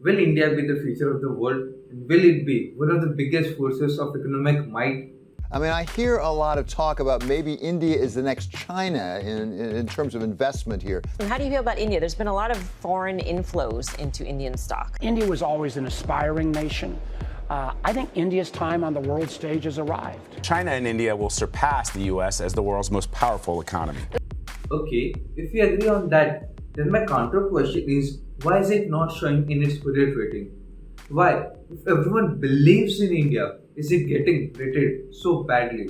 Will India be the future of the world? And will it be one of the biggest forces of economic might? I mean, I hear a lot of talk about maybe India is the next China in terms of investment here. How do you feel about India? There's been a lot of foreign inflows into Indian stock. India was always an aspiring nation. I think India's time on the world stage has arrived. China and India will surpass the US as the world's most powerful economy. Okay, if we agree on that, then my counter question is, why is it not showing in its credit rating? Why, if everyone believes in India, is it getting rated so badly?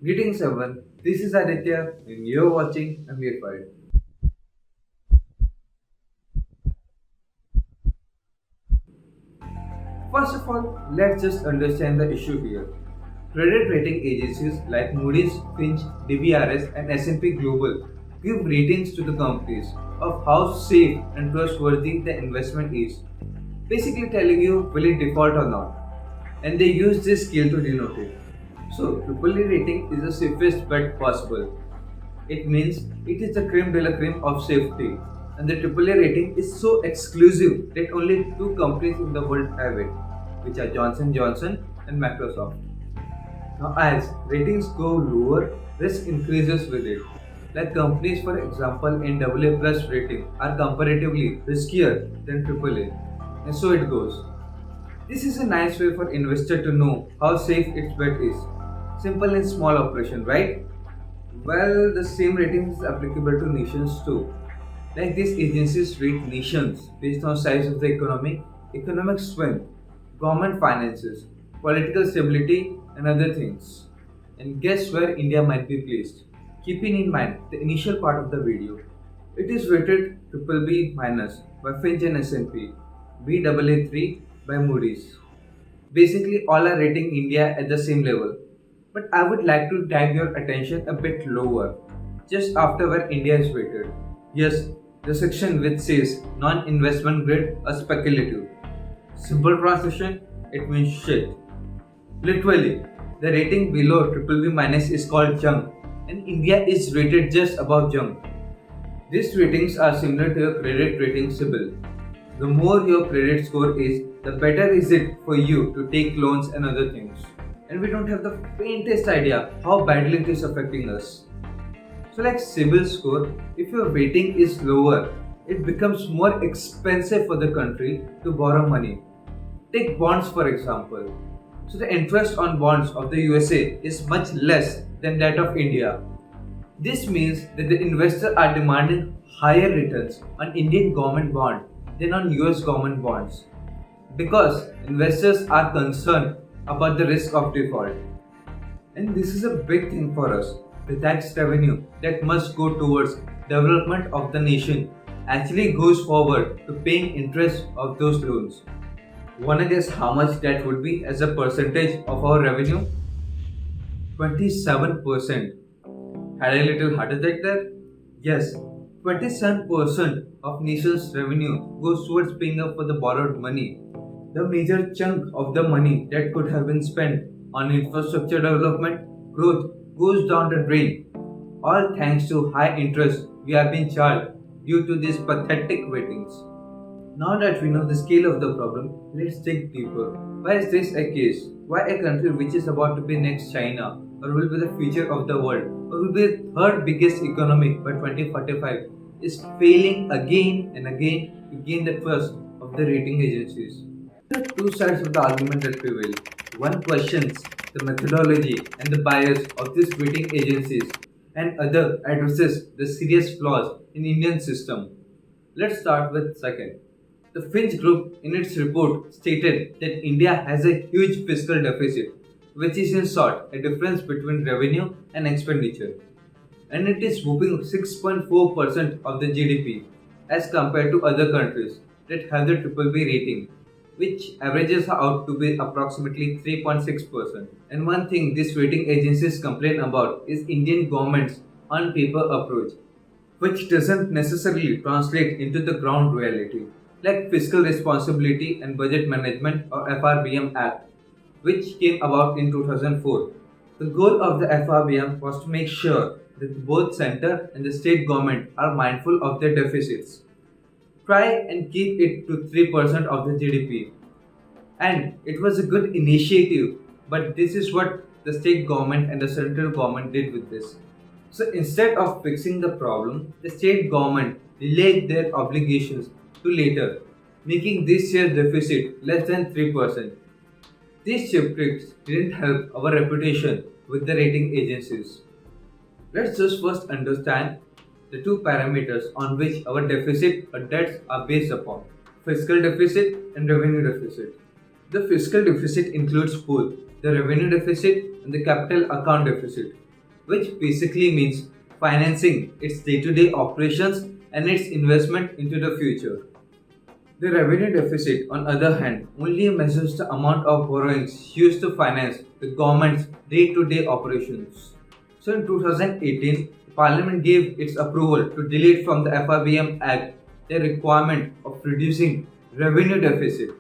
Greetings everyone, this is Aditya and you're watching Amir. First of all, let's just understand the issue here. Credit rating agencies like Moody's, Fitch, DBRS and S&P Global give ratings to the companies of how safe and trustworthy the investment is, basically telling you will it default or not, and they use this scale to denote it. So AAA rating is the safest bet possible. It means it is the creme de la creme of safety, and the AAA rating is so exclusive that only two companies in the world have it, which are Johnson Johnson and Microsoft. Now as ratings go lower, risk increases with it. Like companies for example in AA plus rating are comparatively riskier than AAA, and so it goes. This is a nice way for investor to know how safe its bet is. Simple and small operation, right? Well, the same rating is applicable to nations too. Like these agencies rate nations based on size of the economy, economic strength, government finances, political stability and other things. And guess where India might be placed? Keeping in mind the initial part of the video, it is rated BBB- by Fitch and S&P, Baa3 by Moody's. Basically all are rating India at the same level. But I would like to drag your attention a bit lower, just after where India is rated. Yes, the section which says non-investment grade or speculative. Simple translation, it means shit. Literally, the rating below BBB- is called junk, and India is rated just above junk. These ratings are similar to your credit rating CIBIL. The more your credit score is, the better is it for you to take loans and other things. And we don't have the faintest idea how badly it is affecting us. So like CIBIL score, if your rating is lower, it becomes more expensive for the country to borrow money. Take bonds for example. So the interest on bonds of the USA is much less than that of India. This means that the investors are demanding higher returns on Indian government bond than on US government bonds, because investors are concerned about the risk of default. And this is a big thing for us. The tax revenue that must go towards development of the nation actually goes forward to paying interest of those loans. Wanna guess how much that would be as a percentage of our revenue? 27%. Had a little heart attack there? Yes, 27% of nation's revenue goes towards paying up for the borrowed money. The major chunk of the money that could have been spent on infrastructure development, growth goes down the drain. All thanks to high interest we have been charged due to these pathetic ratings. Now that we know the scale of the problem, let's dig deeper. Why is this a case? Why a country which is about to be next China, or will be the future of the world, or will be the third biggest economy by 2045, is failing again and again to gain the trust of the rating agencies? There are two sides of the argument that prevail. One questions the methodology and the bias of these rating agencies, and other addresses the serious flaws in Indian system. Let's start with second. The Finch Group in its report stated that India has a huge fiscal deficit, which is in short a difference between revenue and expenditure, and it is whooping 6.4% of the GDP as compared to other countries that have the BBB rating, which averages out to be approximately 3.6%. And one thing these rating agencies complain about is Indian government's on-paper approach, which doesn't necessarily translate into the ground reality, like Fiscal Responsibility and Budget Management or FRBM Act, which came about in 2004. The goal of the FRBM was to make sure that both center and the state government are mindful of their deficits. try and keep it to 3% of the GDP. And it was a good initiative, but this is what the state government and the central government did with this. So instead of fixing the problem, the state government delayed their obligations to later, making this year's deficit less than 3%. These cheap tricks didn't help our reputation with the rating agencies. Let's just first understand the two parameters on which our deficit or debts are based upon: fiscal deficit and revenue deficit. The fiscal deficit includes both the revenue deficit and the capital account deficit, which basically means financing its day to day operations and its investment into the future. The revenue deficit, on the other hand, only measures the amount of borrowings used to finance the government's day to day operations. So in 2018, Parliament gave its approval to delete from the FRBM Act the requirement of reducing revenue deficit.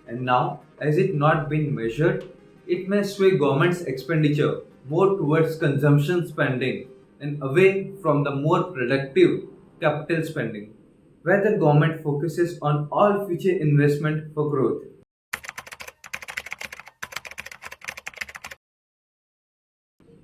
And now, as it not been measured, it may sway government's expenditure more towards consumption spending and away from the more productive capital spending, where the government focuses on all future investment for growth.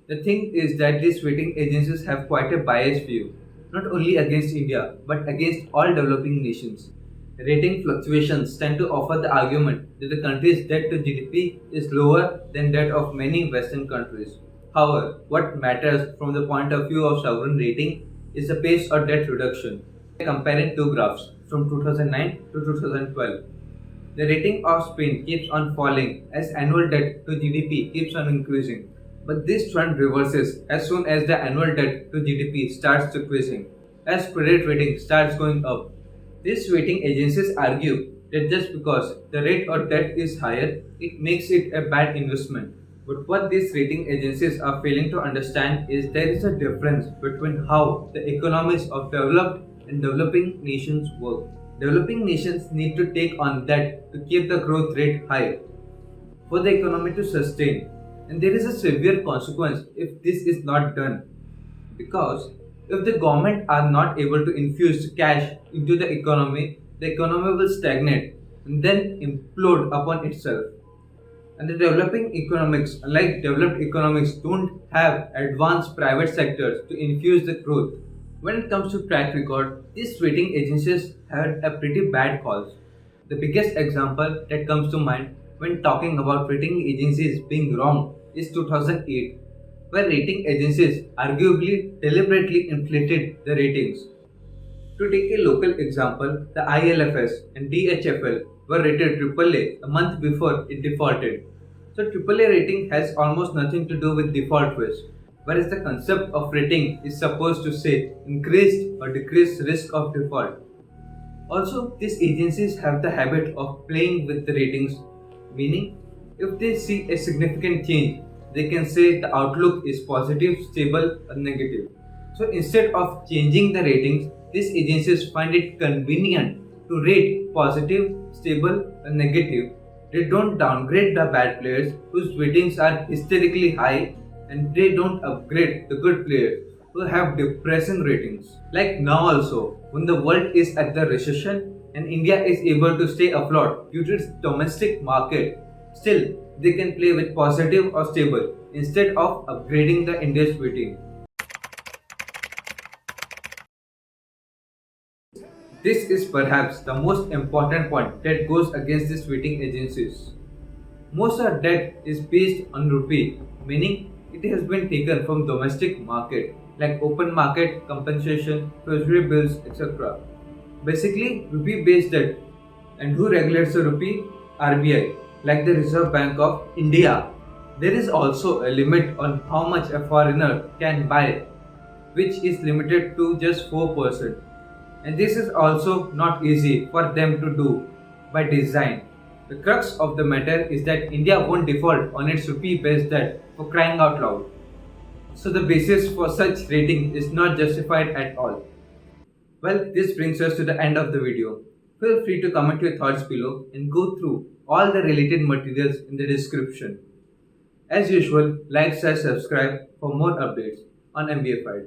The thing is that these rating agencies have quite a biased view, not only against India but against all developing nations. Rating fluctuations tend to offer the argument that the country's debt to GDP is lower than that of many Western countries. However, what matters from the point of view of sovereign rating is the pace of debt reduction. Comparing two graphs from 2009 to 2012. The rating of Spain keeps on falling as annual debt to GDP keeps on increasing. But this trend reverses as soon as the annual debt to GDP starts decreasing, as credit rating starts going up. These rating agencies argue that just because the rate of debt is higher, it makes it a bad investment. But what these rating agencies are failing to understand is there is a difference between how the economies of developed and developing nations work. Developing nations need to take on debt to keep the growth rate high for the economy to sustain. And there is a severe consequence if this is not done. Because if the government are not able to infuse cash into the economy will stagnate and then implode upon itself. And the developing economics, unlike developed economics, don't have advanced private sectors to infuse the growth. When it comes to track record, these rating agencies had a pretty bad calls. The biggest example that comes to mind when talking about rating agencies being wrong is 2008, where rating agencies arguably deliberately inflated the ratings. To take a local example, the ILFS and DHFL were rated AAA a month before it defaulted. So AAA rating has almost nothing to do with default risk, whereas the concept of rating is supposed to say increased or decreased risk of default. Also, these agencies have the habit of playing with the ratings, meaning if they see a significant change, they can say the outlook is positive, stable, or negative. So instead of changing the ratings, these agencies find it convenient to rate positive, stable, or negative. They don't downgrade the bad players whose ratings are hysterically high, and they don't upgrade the good players who have depressing ratings. Like now also, when the world is at the recession and India is able to stay afloat due to its domestic market, still they can play with positive or stable instead of upgrading the India's rating. This is perhaps the most important point that goes against these rating agencies. Most of debt is based on rupee, meaning it has been taken from domestic market like open market, compensation, treasury bills, etc. Basically, rupee based debt. And who regulates the rupee? RBI, like the Reserve Bank of India. There is also a limit on how much a foreigner can buy, which is limited to just 4%. And this is also not easy for them to do by design. The crux of the matter is that India won't default on its rupee based debt for crying out loud. So the basis for such rating is not justified at all. Well, this brings us to the end of the video. Feel free to comment your thoughts below and go through all the related materials in the description. As usual, like, share, subscribe for more updates on MBA Fight.